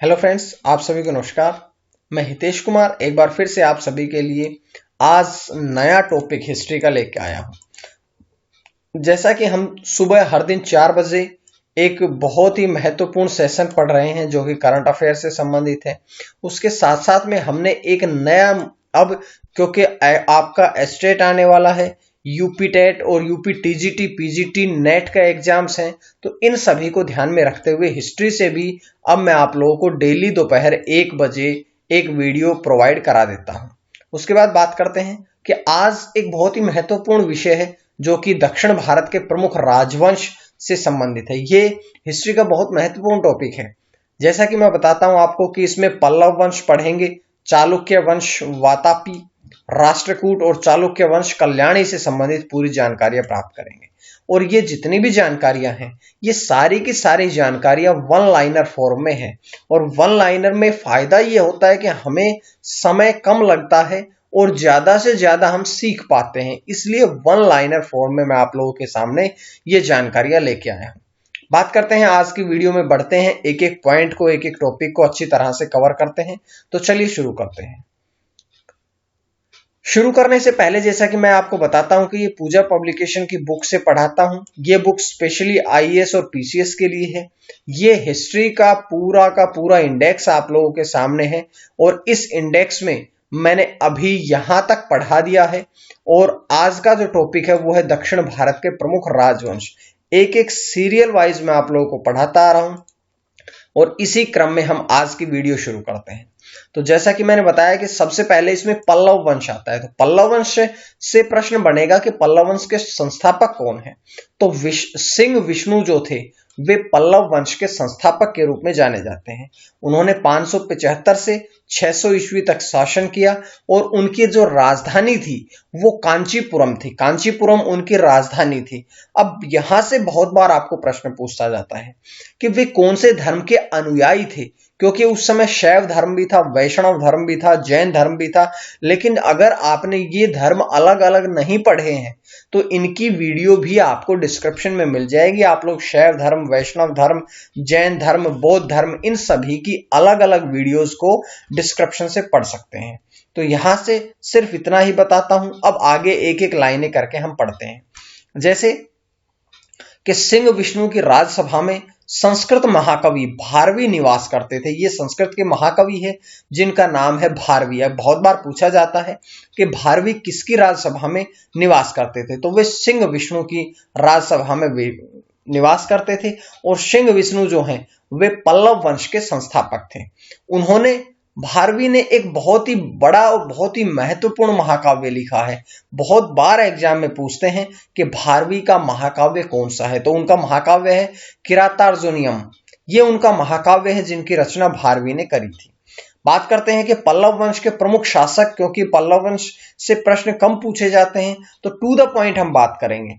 Hello friends, आप सभी को नमस्कार। मैं हितेश कुमार एक बार फिर से आप सभी के लिए आज नया टॉपिक हिस्ट्री का लेके आया हूं। जैसा कि हम सुबह हर दिन 4 बजे एक बहुत ही महत्वपूर्ण सेशन पढ़ रहे हैं जो कि करंट अफेयर से संबंधित है। उसके साथ साथ में हमने एक नया अब क्योंकि आपका स्टेट आने वाला है, यूपी टेट और यूपी टीजीटी पीजीटी नेट का एग्जाम्स हैं, तो इन सभी को ध्यान में रखते हुए हिस्ट्री से भी अब मैं आप लोगों को डेली दोपहर 1 बजे एक वीडियो प्रोवाइड करा देता हूं। उसके बाद बात करते हैं कि आज एक बहुत ही महत्वपूर्ण विषय है जो कि दक्षिण भारत के प्रमुख राजवंश से संबंधित है। ये हिस्ट्री का बहुत महत्वपूर्ण टॉपिक है। जैसा कि मैं बताता हूं आपको कि इसमें पल्लव वंश पढ़ेंगे, चालुक्य वंश, वातापी, राष्ट्रकूट और चालुक्य वंश, कल्याणी से संबंधित पूरी जानकारियां प्राप्त करेंगे। और ये जितनी भी जानकारियां हैं, ये सारी की सारी जानकारियां वन लाइनर फॉर्म में हैं। और वन लाइनर में फायदा ये होता है कि हमें समय कम लगता है और ज्यादा से ज्यादा हम सीख पाते हैं, इसलिए वन लाइनर फॉर्म में मैं आप लोगों के सामने ये जानकारियां लेके आया हूं। बात करते हैं, आज की वीडियो में बढ़ते हैं, एक एक पॉइंट को, एक एक टॉपिक को अच्छी तरह से कवर करते हैं। तो चलिए शुरू करते हैं। शुरू करने से पहले जैसा कि मैं आपको बताता हूं कि ये पूजा पब्लिकेशन की बुक से पढ़ाता हूं। ये बुक स्पेशली आईएएस और पीसीएस के लिए है। ये हिस्ट्री का पूरा इंडेक्स आप लोगों के सामने है और इस इंडेक्स में मैंने अभी यहां तक पढ़ा दिया है। और आज का जो टॉपिक है वो है दक्षिण भारत के प्रमुख राजवंश। एक एक सीरियल वाइज मैं आप लोगों को पढ़ाता आ रहा हूं और इसी क्रम में हम आज की वीडियो शुरू करते हैं। तो जैसा कि मैंने बताया कि सबसे पहले इसमें पल्लव वंश आता है। तो पल्लव वंश से प्रश्न बनेगा कि पल्लव वंश के संस्थापक कौन है। तो सिंह विष्णु जो थे वे पल्लव वंश के संस्थापक के रूप में जाने जाते हैं। उन्होंने 575 से 600 ईस्वी तक शासन किया और उनकी जो राजधानी थी वो कांचीपुरम थी। कांचीपुरम उनकी राजधानी थी। अब यहां से बहुत बार आपको प्रश्न पूछा जाता है कि वे कौन से धर्म के अनुयायी थे, क्योंकि उस समय शैव धर्म भी था, वैष्णव धर्म भी था, जैन धर्म भी था। लेकिन अगर आपने ये धर्म अलग अलग नहीं पढ़े हैं तो इनकी वीडियो भी आपको डिस्क्रिप्शन में मिल जाएगी। आप लोग शैव धर्म, वैष्णव धर्म, जैन धर्म, बौद्ध धर्म, इन सभी की अलग अलग वीडियोस को डिस्क्रिप्शन से पढ़ सकते हैं। तो यहां से सिर्फ इतना ही बताता हूं। अब आगे एक एक लाइनें करके हम पढ़ते हैं। जैसे कि सिंह विष्णु की राजसभा में संस्कृत महाकवि भारवी निवास करते थे। ये संस्कृत के महाकवि है जिनका नाम है भारवी। अब बहुत बार पूछा जाता है कि भारवी किसकी राजसभा में निवास करते थे, तो वे सिंह विष्णु की राजसभा में निवास करते थे। और सिंह विष्णु जो हैं वे पल्लव वंश के संस्थापक थे। उन्होंने, भारवी ने एक बहुत ही बड़ा और बहुत ही महत्वपूर्ण महाकाव्य लिखा है। बहुत बार एग्जाम में पूछते हैं कि भारवी का महाकाव्य कौन सा है, तो उनका महाकाव्य है किरातार्जुनीयम। ये उनका महाकाव्य है जिनकी रचना भारवी ने करी थी। बात करते हैं कि पल्लव वंश के प्रमुख शासक, क्योंकि पल्लव वंश से प्रश्न कम पूछे जाते हैं तो टू द पॉइंट हम बात करेंगे।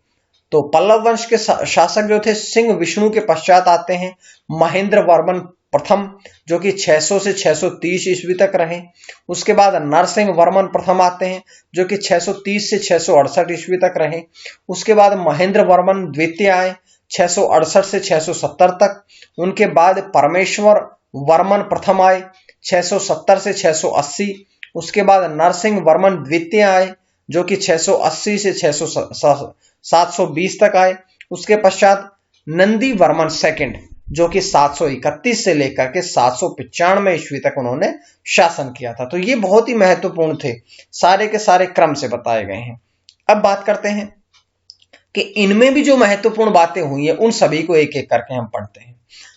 तो पल्लव वंश के शासक जो थे, सिंह विष्णु के पश्चात आते हैं महेंद्र वर्मन प्रथम, जो कि 600 से 630 ईस्वी तक रहे। उसके बाद नरसिंह वर्मन प्रथम आते हैं जो कि 630 से 668 ईस्वी तक रहे। उसके बाद महेंद्र वर्मन द्वितीय आए 668 से 670 तक। उनके बाद परमेश्वर वर्मन प्रथम आए 670 से 680। उसके बाद नरसिंह वर्मन द्वितीय आए जो कि 680 से 720 तक आए। उसके पश्चात नंदी वर्मन सेकंड जो कि 731 से लेकर के 795 ईस्वी तक उन्होंने शासन किया था। तो ये बहुत ही महत्वपूर्ण थे, सारे के सारे क्रम से बताए गए हैं। अब बात करते हैं कि इनमें भी जो महत्वपूर्ण बातें हुई हैं उन सभी को एक एक करके हम पढ़ते हैं।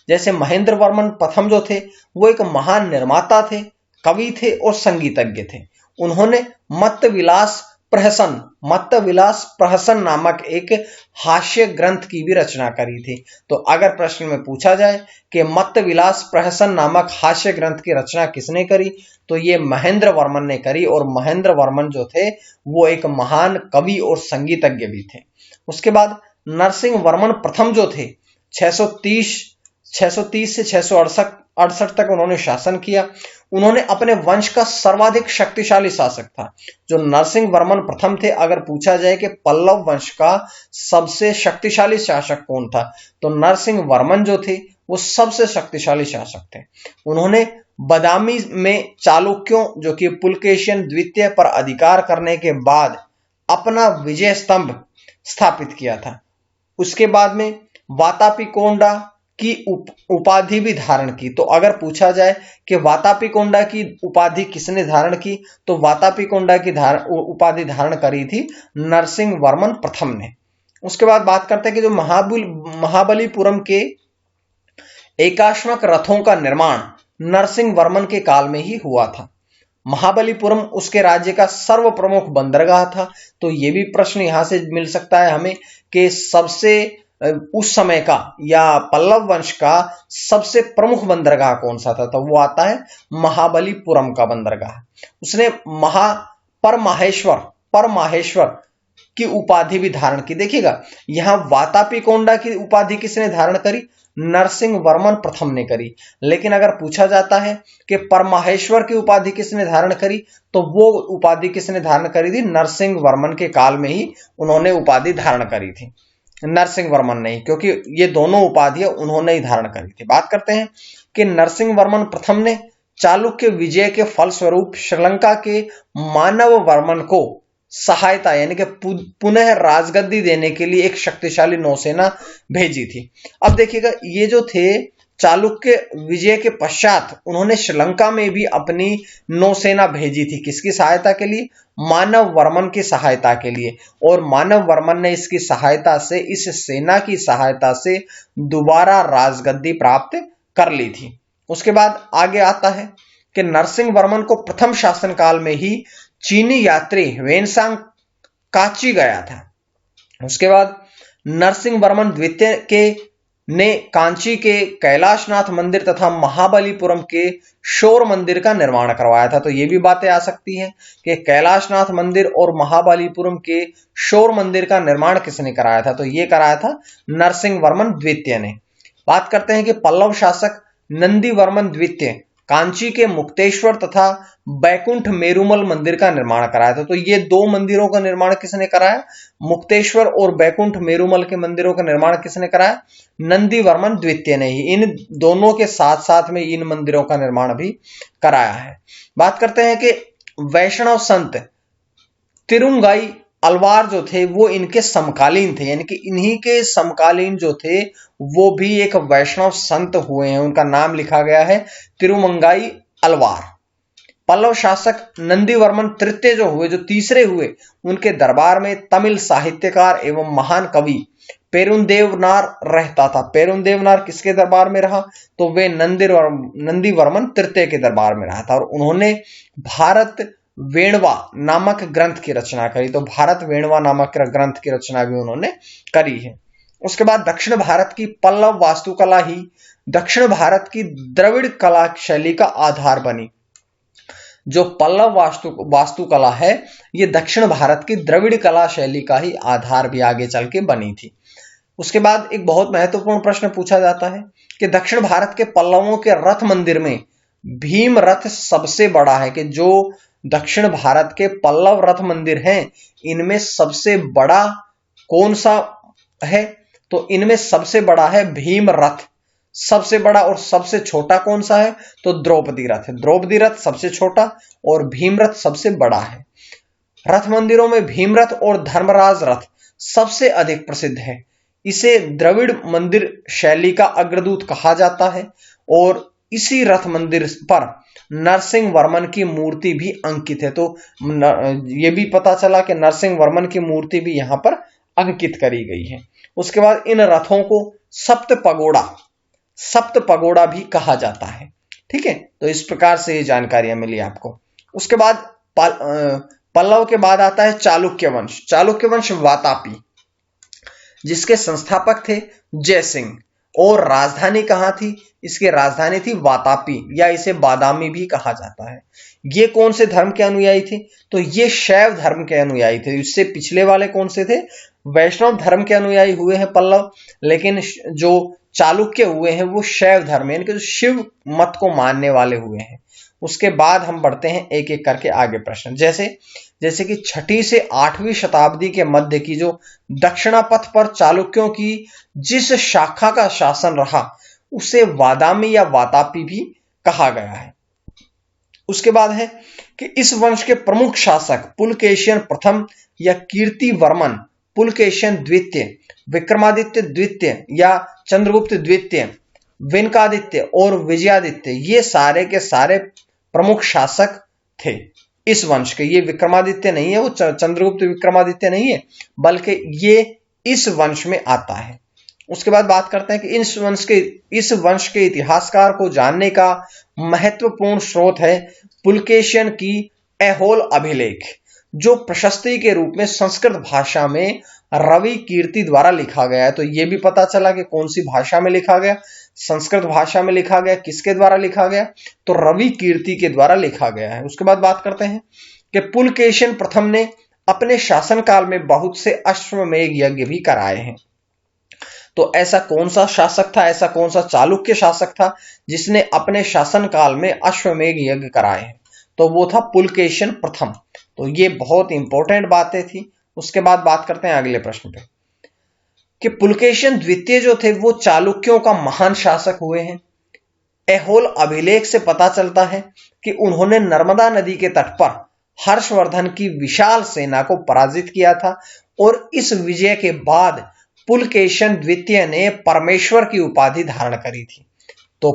जैसे महेंद्र वर्मन प्रथम जो थे वो एक महान निर्माता थे, कवि थे और संगीतज्ञ थे। उन्होंने मत्त विलास प्रहसन नामक एक हास्य ग्रंथ की भी रचना करी थी। तो अगर प्रश्न में पूछा जाए कि मत्त विलास प्रहसन नामक हास्य ग्रंथ की रचना किसने करी, तो ये महेंद्र वर्मन ने करी। और महेंद्र वर्मन जो थे वो एक महान कवि और संगीतज्ञ भी थे। उसके बाद नरसिंह वर्मन प्रथम जो थे 630 से 668 तक उन्होंने शासन किया। उन्होंने अपने वंश का सर्वाधिक शक्तिशाली शासक था जो नरसिंह वर्मन प्रथम थे। अगर पूछा जाए कि पल्लव वंश का सबसे शक्तिशाली शासक कौन था, तो नरसिंह वर्मन जो थे वो सबसे शक्तिशाली शासक थे। उन्होंने बादामी में चालुक्यों जो कि पुलकेशिन द्वितीय पर अधिकार करने के बाद अपना विजय स्तंभ स्थापित किया था। उसके बाद में वातापीकोंडा की उपाधि भी धारण की। तो अगर पूछा जाए कि वातापीकोंडा की उपाधि किसने धारण की, तो वातापीकोंडा की उपाधि धारण करी थी नरसिंह वर्मन प्रथम ने। उसके बाद बात करते हैं कि जो महाबलीपुरम के एकाश्मक रथों का निर्माण नरसिंह वर्मन के काल में ही हुआ था। महाबलीपुरम उसके राज्य का सर्व प्रमुख बंदरगाह था। तो यह भी प्रश्न यहां से मिल सकता है हमें कि सबसे उस समय का या पल्लव वंश का सबसे प्रमुख बंदरगाह कौन सा था, तो वो आता है महाबलीपुरम का बंदरगाह। उसने परमाहेश्वर की उपाधि भी धारण की। देखिएगा यहां वातापीकोंडा की उपाधि किसने धारण करी, नरसिंह वर्मन प्रथम ने करी। लेकिन अगर पूछा जाता है कि परमाहेश्वर की उपाधि किसने धारण करी, तो वो उपाधि किसने धारण करी थी, नरसिंह वर्मन के काल में ही उन्होंने उपाधि धारण करी थी, नरसिंह वर्मन ने, क्योंकि ये दोनों उपाधियां उन्होंने ही धारण करी थी। बात करते हैं कि नरसिंह वर्मन प्रथम ने चालुक्य विजय के फलस्वरूप श्रीलंका के मानव वर्मन को सहायता यानी कि पुनः राजगद्दी देने के लिए एक शक्तिशाली नौसेना भेजी थी। अब देखिएगा ये जो थे चालुक्य विजय के पश्चात उन्होंने श्रीलंका में भी अपनी नौसेना भेजी थी। किसकी सहायता के लिए, मानव वर्मन की सहायता के लिए। और मानव वर्मन ने इसकी सहायता से, इस सेना की सहायता से दोबारा राजगद्दी प्राप्त कर ली थी। उसके बाद आगे आता है कि नरसिंह वर्मन को प्रथम शासनकाल में ही चीनी यात्री वेनसांग काची गया था। उसके बाद नरसिंह वर्मन द्वितीय के ने कांची के कैलाशनाथ मंदिर तथा महाबलीपुरम के शोर मंदिर का निर्माण करवाया था। तो ये भी बातें आ सकती हैं कि कैलाशनाथ मंदिर और महाबलीपुरम के शोर मंदिर का निर्माण किसने कराया था, तो ये कराया था नरसिंह वर्मन द्वितीय ने। बात करते हैं कि पल्लव शासक नंदी वर्मन द्वितीय कांची के मुक्तेश्वर तथा बैकुंठ मेरुमल मंदिर का निर्माण कराया था। तो ये दो मंदिरों का निर्माण किसने कराया, मुक्तेश्वर और बैकुंठ मेरुमल के मंदिरों का निर्माण किसने कराया, नंदी वर्मन द्वितीय ने ही। इन दोनों के साथ साथ में इन मंदिरों का निर्माण भी कराया है। बात करते हैं कि वैष्णव संत तिरुंगाई अलवार जो थे वो इनके समकालीन थे, यानी कि इन्हीं के समकालीन जो थे वो भी एक वैष्णव संत हुए हैं। उनका नाम लिखा गया है तिरुमंगाई अलवार। पल्लव शासक नंदीवर्मन तृतीय जो हुए, जो तीसरे हुए, उनके दरबार में तमिल साहित्यकार एवं महान कवि पेरुंदेवनार रहता था। पेरुंदेवनार किसके दरबार में रहा, तो वे नंदीवर्मन तृतीय के दरबार में रहा था। और उन्होंने भारत वेणवा नामक ग्रंथ की रचना करी। तो भारत वेणवा नामक ग्रंथ की रचना भी उन्होंने करी है। उसके बाद दक्षिण भारत की पल्लव वास्तुकला ही दक्षिण भारत की द्रविड़ कला शैली का आधार बनी। जो पल्लव वास्तुकला है ये दक्षिण भारत की द्रविड़ कला शैली का ही आधार भी आगे चल के बनी थी। उसके बाद एक बहुत महत्वपूर्ण प्रश्न पूछा जाता है कि दक्षिण भारत के पल्लवों के रथ मंदिर में भीम रथ सबसे बड़ा है, कि जो दक्षिण भारत के पल्लव रथ मंदिर हैं इनमें सबसे बड़ा कौन सा है, तो इनमें सबसे बड़ा है भीम रथ सबसे बड़ा। और सबसे छोटा कौन सा है, तो द्रौपदी रथ है। द्रौपदी रथ सबसे छोटा और भीम रथ सबसे बड़ा है। रथ मंदिरों में भीम रथ और धर्मराज रथ सबसे अधिक प्रसिद्ध है। इसे द्रविड़ मंदिर शैली का अग्रदूत कहा जाता है। और इसी रथ मंदिर पर नरसिंह वर्मन की मूर्ति भी अंकित है। तो यह भी पता चला कि नरसिंह वर्मन की मूर्ति भी यहां पर अंकित करी गई है। उसके बाद इन रथों को सप्त पगोड़ा भी कहा जाता है। ठीक है, तो इस प्रकार से ये जानकारियां मिली आपको। उसके बाद पल्लव के बाद आता है चालुक्य वंश। चालुक्य वंश वातापी, जिसके संस्थापक थे जय सिंह। और राजधानी कहां थी, इसकी राजधानी थी वातापी, या इसे बादामी भी कहा जाता है। ये कौन से धर्म के अनुयायी थे, तो ये शैव धर्म के अनुयायी थे। इससे पिछले वाले कौन से थे, वैष्णव धर्म के अनुयायी हुए हैं पल्लव, लेकिन जो चालुक्य हुए हैं वो शैव धर्म यानी कि जो शिव मत को मानने वाले हुए हैं। उसके बाद हम बढ़ते हैं एक एक करके आगे प्रश्न, जैसे कि 6वीं से 8वीं शताब्दी के मध्य की जो दक्षिणापथ पर चालुक्यों की जिस शाखा का शासन रहा उसे वादामी या वातापी भी कहा गया है। उसके बाद है कि इस वंश के प्रमुख शासक पुलकेशिन प्रथम या कीर्तिवर्मन, पुलकेशिन द्वितीय, विक्रमादित्य द्वितीय या चंद्रगुप्त द्वितीय, वेनकादित्य और विजयादित्य, ये सारे के सारे प्रमुख शासक थे इस वंश के। ये विक्रमादित्य नहीं है, वो चंद्रगुप्त विक्रमादित्य नहीं है, बल्कि ये इस वंश में आता है। उसके बाद बात करते हैं कि इस वंश के इतिहासकार को जानने का महत्वपूर्ण स्रोत है पुलकेशिन की ऐहोल अभिलेख, जो प्रशस्ति के रूप में संस्कृत भाषा में रवि कीर्ति द्वारा लिखा गया है। तो यह भी पता चला कि कौन सी भाषा में लिखा गया, संस्कृत भाषा में लिखा गया। किसके द्वारा लिखा गया? तो रवि कीर्ति के द्वारा लिखा गया है। उसके बाद बात करते हैं कि पुलकेशिन प्रथम ने अपने शासनकाल में बहुत से अश्वमेध यज्ञ भी कराए हैं। तो ऐसा कौन सा शासक था, ऐसा कौन सा चालुक्य शासक था जिसने अपने शासनकाल में अश्वमेध यज्ञ कराए हैं? तो वो था पुलकेशिन प्रथम। तो ये बहुत इंपॉर्टेंट बातें थी। उसके बाद बात करते हैं अगले प्रश्न पे कि पुलकेशिन द्वितीय जो थे वो चालुक्यों का महान शासक हुए हैं। ऐहोल अभिलेख से पता चलता है कि उन्होंने नर्मदा नदी के तट पर हर्षवर्धन की विशाल सेना को पराजित किया था और इस विजय के बाद पुलकेशिन द्वितीय ने परमेश्वर की उपाधि धारण करी थी। तो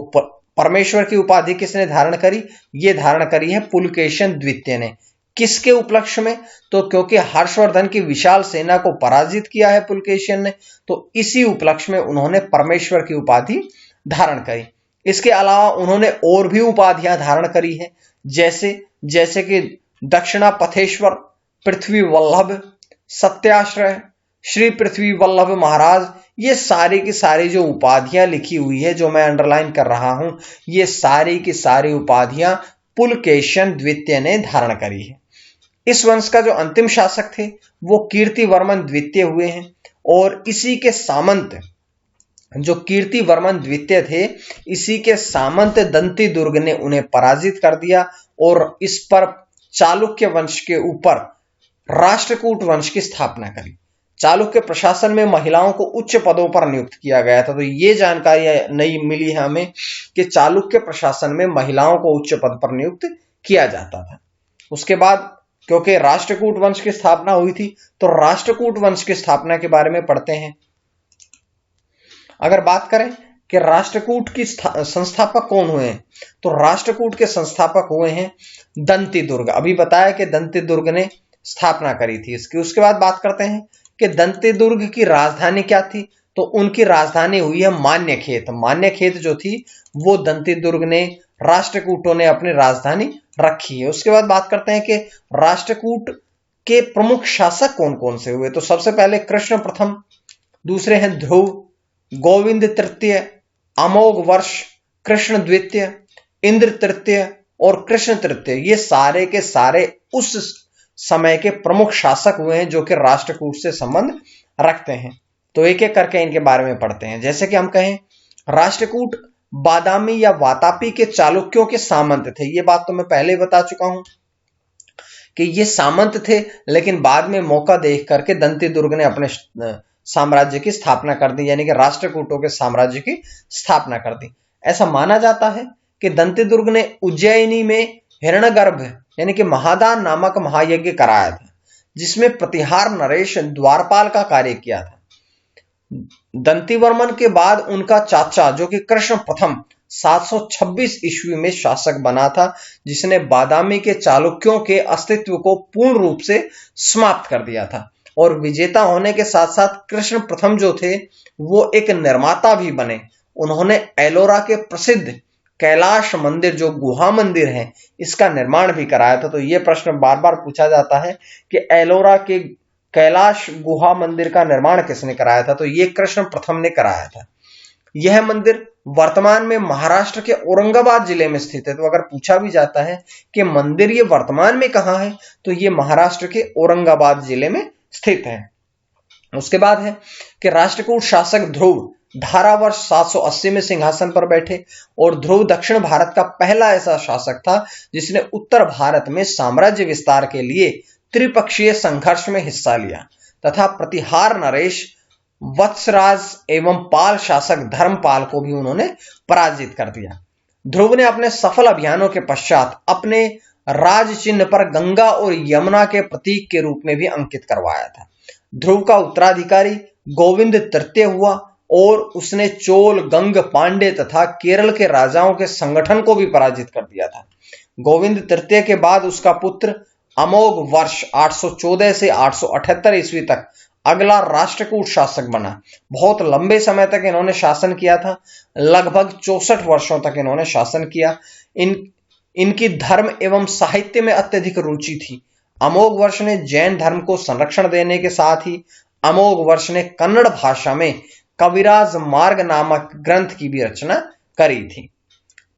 परमेश्वर की उपाधि किसने धारण करी? ये धारण करी है पुलकेशिन द्वितीय ने। किसके उपलक्ष्य में? तो क्योंकि हर्षवर्धन की विशाल सेना को पराजित किया है पुलकेशिन ने, तो इसी उपलक्ष्य में उन्होंने परमेश्वर की उपाधि धारण करी। इसके अलावा उन्होंने और भी उपाधियां धारण करी है, जैसे कि दक्षिणापथेश्वर, पृथ्वी वल्लभ, सत्याश्रय, श्री पृथ्वी वल्लभ महाराज। ये सारी की सारी जो उपाधियां लिखी हुई है, जो मैं अंडरलाइन कर रहा हूं, ये सारी की सारी उपाधियां पुलकेशिन द्वितीय ने धारण करी है। इस वंश का जो अंतिम शासक थे वो कीर्तिवर्मन द्वितीय हुए हैं और इसी के सामंत, जो कीर्तिवर्मन द्वितीय थे, इसी के सामंत दंती दुर्ग ने उन्हें पराजित कर दिया और इस पर चालुक्य वंश के ऊपर राष्ट्रकूट वंश की स्थापना करी। चालुक्य प्रशासन में महिलाओं को उच्च पदों पर नियुक्त किया गया था। तो ये जानकारी नई मिली है हमें कि चालुक्य प्रशासन में महिलाओं को उच्च पद पर नियुक्त किया जाता था। उसके बाद क्योंकि राष्ट्रकूट वंश की स्थापना हुई थी, तो राष्ट्रकूट वंश की स्थापना के बारे में पढ़ते हैं। अगर बात करें कि राष्ट्रकूट की संस्थापक कौन हुए हैं, तो राष्ट्रकूट के संस्थापक हुए हैं दंती दुर्ग। अभी बताया कि दंती दुर्ग ने स्थापना करी थी इसकी। उसके बाद बात करते हैं कि दंती दुर्ग की राजधानी क्या थी, तो उनकी राजधानी हुई है मान्यखेत। मान्यखेत जो थी वो दंती दुर्ग ने, राष्ट्रकूटों ने अपनी राजधानी रखी है। उसके बाद बात करते हैं कि राष्ट्रकूट के प्रमुख शासक कौन कौन से हुए। तो सबसे पहले कृष्ण प्रथम, दूसरे हैं ध्रुव, गोविंद तृतीय, अमोघ वर्ष, कृष्ण द्वितीय, इंद्र तृतीय और कृष्ण तृतीय। ये सारे के सारे उस समय के प्रमुख शासक हुए हैं जो कि राष्ट्रकूट से संबंध रखते हैं। तो एक एक करके इनके बारे में पढ़ते हैं। जैसे कि हम कहें, राष्ट्रकूट बादामी या वातापी के चालुक्यों के सामंत थे। ये बात तो मैं पहले ही बता चुका हूं कि ये सामंत थे, लेकिन बाद में मौका देख करके दंती दुर्ग ने अपने साम्राज्य की स्थापना कर दी, यानी कि राष्ट्रकूटों के साम्राज्य की स्थापना कर दी। ऐसा माना जाता है कि दंती दुर्ग ने उज्जैनी में हिरण्यगर्भ यानी कि महादान नामक महायज्ञ कराया था, जिसमें प्रतिहार नरेश द्वारपाल का कार्य किया था। दंतीवर्मन के बाद उनका चाचा जो कि कृष्ण प्रथम 726 ईस्वी में शासक बना था, जिसने बादामी के चालुक्यों के अस्तित्व को पूर्ण रूप से समाप्त कर दिया था। और विजेता होने के साथ साथ कृष्ण प्रथम जो थे वो एक निर्माता भी बने। उन्होंने एलोरा के प्रसिद्ध कैलाश मंदिर, जो गुहा मंदिर है, इसका निर्माण भी कराया था। तो यह प्रश्न बार बार पूछा जाता है कि एलोरा के कैलाश गुहा मंदिर का निर्माण किसने कराया था? तो यह कृष्ण प्रथम ने कराया था। यह मंदिर वर्तमान में महाराष्ट्र के औरंगाबाद जिले में स्थित है। तो अगर पूछा भी जाता है कि मंदिर ये वर्तमान में कहां है, तो ये महाराष्ट्र के औरंगाबाद जिले में स्थित है। उसके बाद है कि राष्ट्रकूट शासक ध्रुव धारा वर्ष 780 में सिंहासन पर बैठे और ध्रुव दक्षिण भारत का पहला ऐसा शासक था जिसने उत्तर भारत में साम्राज्य विस्तार के लिए त्रिपक्षीय संघर्ष में हिस्सा लिया तथा प्रतिहार नरेश वत्सराज एवं पाल शासक धर्मपाल को भी उन्होंने पराजित कर दिया। ध्रुव ने अपने सफल अभियानों के पश्चात अपने राज चिन्ह पर गंगा और यमुना के प्रतीक के रूप में भी अंकित करवाया था। ध्रुव का उत्तराधिकारी गोविंद तृतीय हुआ और उसने चोल, गंग, पांडे तथा केरल के राजाओं के संगठन को भी पराजित कर दिया था। गोविंद तृतीय के बाद उसका पुत्र अमोघ वर्ष 814 से 878 ईस्वी तक अगला राष्ट्रकूट शासक बना। बहुत लंबे समय तक इन्होंने शासन किया था, लगभग 64 वर्षों तक इन्होंने शासन किया। इनकी धर्म एवं साहित्य में अत्यधिक रुचि थी। अमोघ वर्ष ने जैन धर्म को संरक्षण देने के साथ ही अमोघ वर्ष ने कन्नड़ भाषा में कविराज मार्ग नामक ग्रंथ की भी रचना करी थी।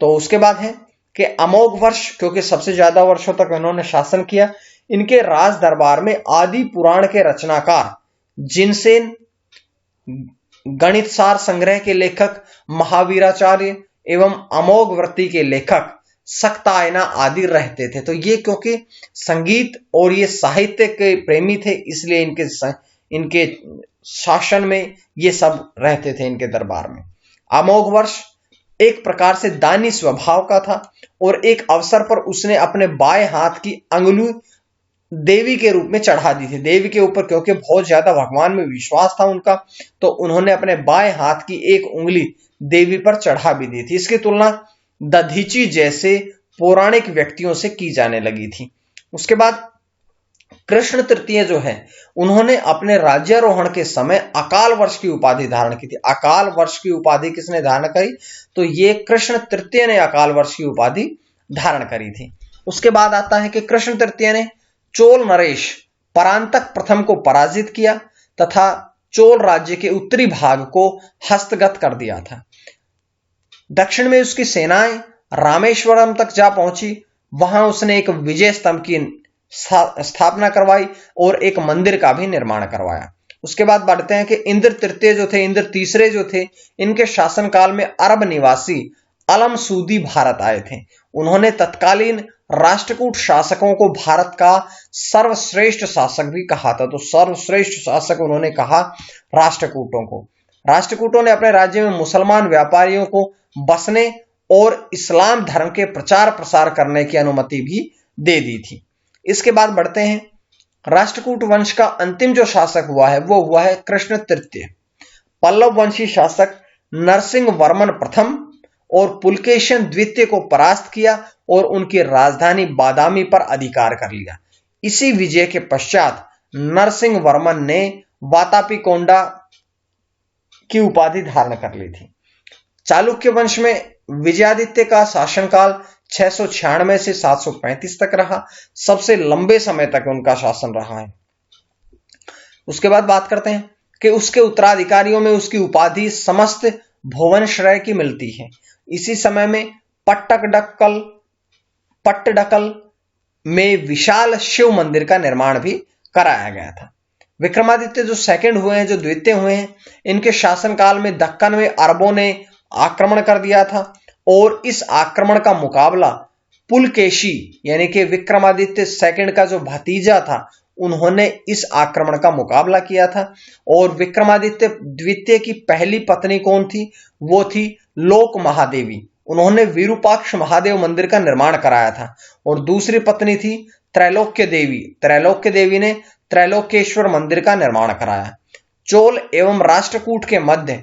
तो उसके बाद है कि अमोघ वर्ष, क्योंकि सबसे ज्यादा वर्षों तक इन्होंने शासन किया, इनके राज दरबार में आदि पुराण के रचनाकार जिनसेन, गणित सार संग्रह के लेखक महावीराचार्य एवं अमोघ वृत्ति के लेखक सक्तायना आदि रहते थे। तो ये क्योंकि संगीत और ये साहित्य के प्रेमी थे, इसलिए इनके शासन में ये सब रहते थे इनके दरबार में। अमोघ वर्ष एक प्रकार से दानी स्वभाव का था और एक अवसर पर उसने अपने बाएं हाथ की अंगुली देवी के रूप में चढ़ा दी थी। देवी के ऊपर क्योंकि बहुत ज्यादा भगवान में विश्वास था उनका, तो उन्होंने अपने बाएं हाथ की एक उंगली देवी पर चढ़ा भी दी थी। इसकी तुलना दधीची जैसे पौराणिक व्यक्तियों से की जाने लगी थी। उसके बाद कृष्ण तृतीय जो है, उन्होंने अपने राज्यारोहण के समय अकाल वर्ष की उपाधि धारण की थी। अकाल वर्ष की उपाधि किसने धारण करी? तो ये कृष्ण तृतीय ने अकाल वर्ष की उपाधि धारण करी थी। उसके बाद आता है कि कृष्ण तृतीय ने चोल नरेश परांतक प्रथम को पराजित किया तथा चोल राज्य के उत्तरी भाग को हस्तगत कर दिया था। दक्षिण में उसकी सेनाएं रामेश्वरम तक जा पहुंची। वहां उसने एक विजय स्तंभ की स्थापना करवाई और एक मंदिर का भी निर्माण करवाया। उसके बाद बढ़ते हैं कि इंद्र तृतीय जो थे, इंद्र तीसरे जो थे, इनके शासनकाल में अरब निवासी अलम सूदी भारत आए थे। उन्होंने तत्कालीन राष्ट्रकूट शासकों को भारत का सर्वश्रेष्ठ शासक भी कहा था। तो सर्वश्रेष्ठ शासक उन्होंने कहा राष्ट्रकूटों को। राष्ट्रकूटों ने अपने राज्य में मुसलमान व्यापारियों को बसने और इस्लाम धर्म के प्रचार प्रसार करने की अनुमति भी दे दी थी। इसके बाद बढ़ते हैं, राष्ट्रकूट वंश का अंतिम जो शासक हुआ है वो हुआ है कृष्ण तृतीय। पल्लव वंशी शासक नरसिंह वर्मन प्रथम और पुलकेशन द्वितीय को परास्त किया और उनकी राजधानी बादामी पर अधिकार कर लिया। इसी विजय के पश्चात नरसिंह वर्मन ने वातापीकोंडा की उपाधि धारण कर ली थी। चालुक्य वंश में विजयादित्य का शासनकाल 696 से 735 तक रहा। सबसे लंबे समय तक उनका शासन रहा है। उसके बाद बात करते हैं कि उसके उत्तराधिकारियों में उसकी उपाधि समस्त भुवनश्रय की मिलती है। इसी समय में पट्टडकल में विशाल शिव मंदिर का निर्माण भी कराया गया था। विक्रमादित्य जो सेकंड हुए हैं, जो द्वितीय हुए हैं, इनके शासनकाल में दक्कन में अरबों ने आक्रमण कर दिया था और इस आक्रमण का मुकाबला पुलकेशी यानी कि विक्रमादित्य सेकंड का जो भतीजा था, उन्होंने इस आक्रमण का मुकाबला किया था। और विक्रमादित्य द्वितीय की पहली पत्नी कौन थी? वो थी लोक महादेवी। उन्होंने विरूपाक्ष महादेव मंदिर का निर्माण कराया था। और दूसरी पत्नी थी त्रैलोक्य देवी। त्रैलोक्य देवी ने त्रैलोक्येश्वर मंदिर का निर्माण कराया। चोल एवं राष्ट्रकूट के मध्य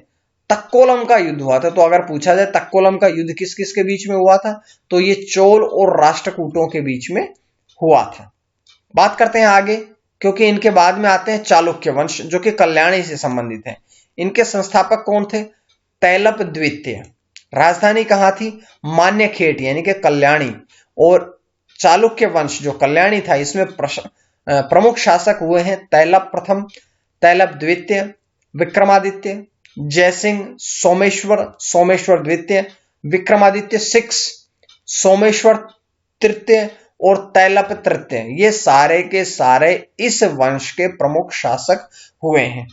तक्कोलम का युद्ध हुआ था। तो अगर पूछा जाए तक्कोलम का युद्ध किस किस के बीच में हुआ था, तो ये चोल और राष्ट्रकूटों के बीच में हुआ था। बात करते हैं आगे, क्योंकि इनके बाद में आते हैं चालुक्य वंश, जो कि कल्याणी से संबंधित है। इनके संस्थापक कौन थे? तैलप द्वितीय। राजधानी कहां थी? मान्यखेट यानी कि कल्याणी। और चालुक्य वंश जो कल्याणी था, इसमें प्रमुख शासक हुए हैं तैलप प्रथम, तैलप द्वितीय, विक्रमादित्य, जयसिंह, सोमेश्वर द्वितीय, विक्रमादित्य 6, सोमेश्वर तृतीय और तैलप तृतीय। ये सारे के सारे इस वंश के प्रमुख शासक हुए हैं।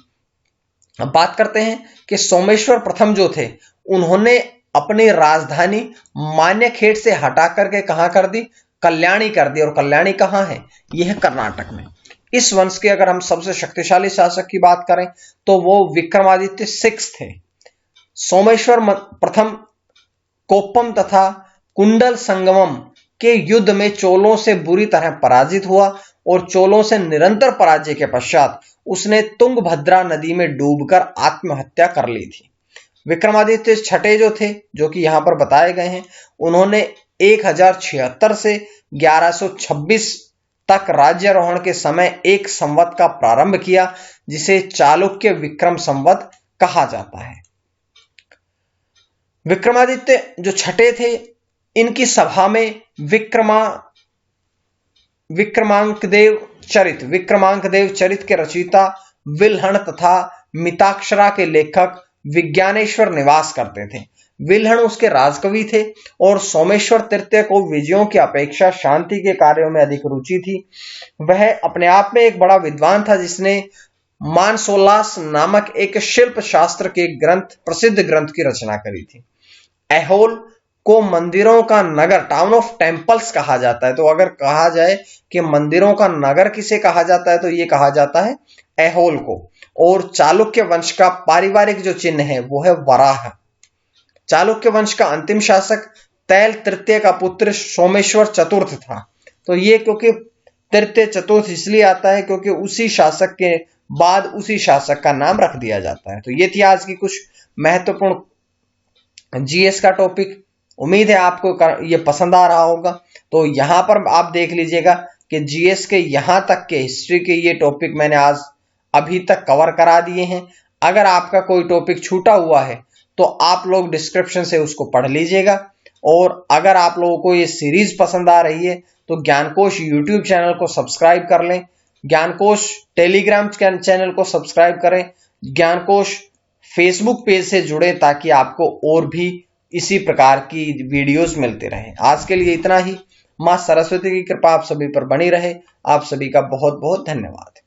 अब बात करते हैं कि सोमेश्वर प्रथम जो थे, उन्होंने अपनी राजधानी मान्यखेट से हटा करके कहां कर दी? कल्याणी कर दी। और कल्याणी कहां है? यह है कर्नाटक में। इस वंश के अगर हम सबसे शक्तिशाली शासक की बात करें तो वो विक्रमादित्य 6 थे। सोमेश्वर प्रथम कोप्पम तथा कुंडल संगमम के युद्ध में चोलों से बुरी तरह पराजित हुआ और चोलों से निरंतर पराजय के पश्चात उसने तुंगभद्रा नदी में डूबकर आत्महत्या कर ली थी। विक्रमादित्य छठे जो थे, जो कि यहां पर बताए गए हैं, उन्होंने 1076 से 1126 तक राज्यारोहण के समय एक संवत का प्रारंभ किया जिसे चालुक्य विक्रम संवत कहा जाता है। विक्रमादित्य जो छठे थे, इनकी सभा में विक्रमांकदेव चरित के रचयिता विल्हण तथा मिताक्षरा के लेखक विज्ञानेश्वर निवास करते थे। विल्हण उसके राजकवि थे और सोमेश्वर तृतीय को विजयों की अपेक्षा शांति के कार्यों में अधिक रुचि थी। वह अपने आप में एक बड़ा विद्वान था जिसने मानसोल्लास नामक एक शिल्प शास्त्र के प्रसिद्ध ग्रंथ की रचना करी थी। ऐहोल को मंदिरों का नगर, टाउन ऑफ टेम्पल्स कहा जाता है। तो अगर कहा जाए कि मंदिरों का नगर किसे कहा जाता है तो ये कहा जाता है ऐहोल को। और चालुक्य वंश का पारिवारिक जो चिन्ह है वो है वराह। चालुक्य वंश का अंतिम शासक तैल तृतीय का पुत्र सोमेश्वर चतुर्थ था। तो ये क्योंकि तृतीय चतुर्थ इसलिए आता है क्योंकि उसी शासक के बाद उसी शासक का नाम रख दिया जाता है। तो ये थी आज की कुछ महत्वपूर्ण जीएस का टॉपिक। उम्मीद है आपको ये पसंद आ रहा होगा। तो यहां पर आप देख लीजिएगा कि जीएस के यहां तक के हिस्ट्री के ये टॉपिक मैंने आज अभी तक कवर करा दिए हैं। अगर आपका कोई टॉपिक छूटा हुआ है तो आप लोग डिस्क्रिप्शन से उसको पढ़ लीजिएगा। और अगर आप लोगों को ये सीरीज पसंद आ रही है तो ज्ञानकोश यूट्यूब चैनल को सब्सक्राइब कर लें, ज्ञानकोश टेलीग्राम चैनल को सब्सक्राइब करें, ज्ञानकोश फेसबुक पेज से जुड़े ताकि आपको और भी इसी प्रकार की वीडियोस मिलते रहें। आज के लिए इतना ही। मां सरस्वती की कृपा आप सभी पर बनी रहे। आप सभी का बहुत बहुत धन्यवाद।